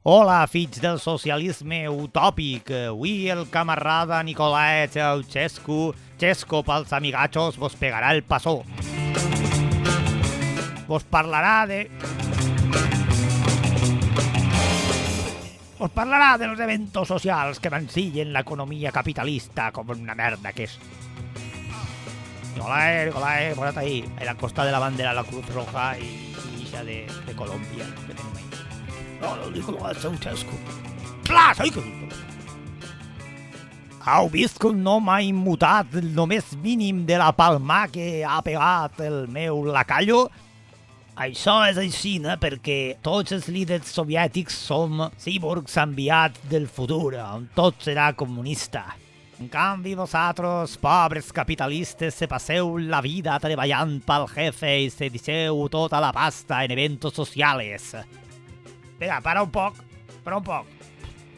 Hola, fills del socialisme utòpic. Avui el camarada Nicolae Ceausescu, Chesco pels amigatxos, vos pegarà el passó. Vos parlarà dels eventos socials que mancillen l'economia capitalista com una merda que és. Nicolai, posa't ahí, a la costa de la bandera la Cruz Roja y esa de Colombia que tenim ahí. No, Nicolai Ceausescu. Plas! Ai, que susto! Heu vist com no m'ha immutat el només mínim de la palma que ha pegat el meu lacallo? Això és així, perquè tots els líders soviètics som cíborgs enviats del futur, on tot serà comunista. En canvi, vosaltres, pobres capitalistes, se passeu la vida treballant pel jefe i se deixeu tota la pasta en eventos sociales. Espera, para un poc.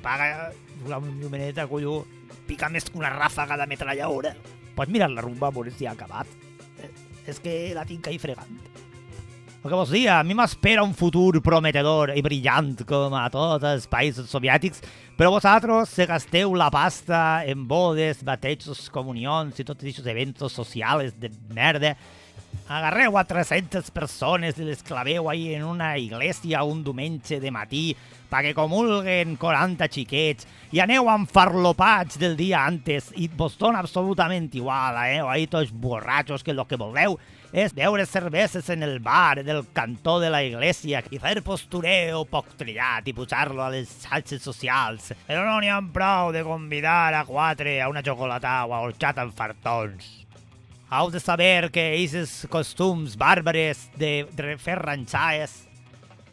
Paga una llumeneta, colló. Pica més que una ràfaga de metralladora. Pots mirar la rumba a veure si ha acabat. És que la tinc ahí fregant. El que vos dia, a mi m'espera un futur prometedor i brillant com a tots els països soviètics, però vosaltres se gasteu la pasta en bodes, batejos, comunions i tots aquests eventos socials de merda. Agarreu a 300 persones i les claveu ahí en una iglesia un diumenge de matí perquè comulguen 40 xiquets i aneu enfarlopats del dia antes i vos dona absolutament igual, ahí tots borratxos que lo que voleu és beure cerveses en el bar del cantó de la iglesia i fer postureo poc trillat i pujar-lo a les xarxes socials. Però no n'hi ha prou de convidar a 4 a una xocolata o a horxat amb fartons. Heu de saber que aquests costums bàrbares de fer ranxades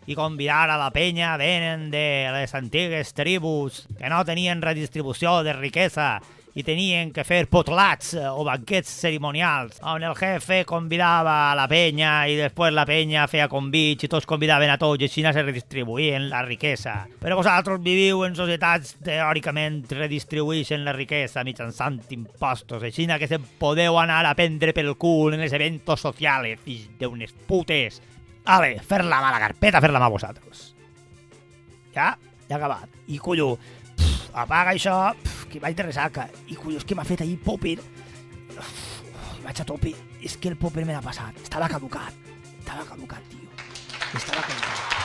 i convidar a la penya venen de les antigues tribus que no tenien redistribució de riquesa i tenien que fer potlats o banquets cerimonials on el jefe convidava a la penya i després la penya feia convits i tots convidaven a tots i així se redistribuïen la riquesa. Però vosaltres viviu en societats teòricament redistribueixen la riquesa mitjançant impostos, així que se podeu anar a prendre pel cul en els eventos socials, fills d'unes putes. Ale, fer la mà a la carpeta, fer la mà a vosaltres. Ja he acabat. I collo, apaga això, que vaig de ressaca. I collons, que m'ha fet ahir popper. Vaig a tope. És que el popper me l'ha passat. Estava caducat, tio. Estava caducat.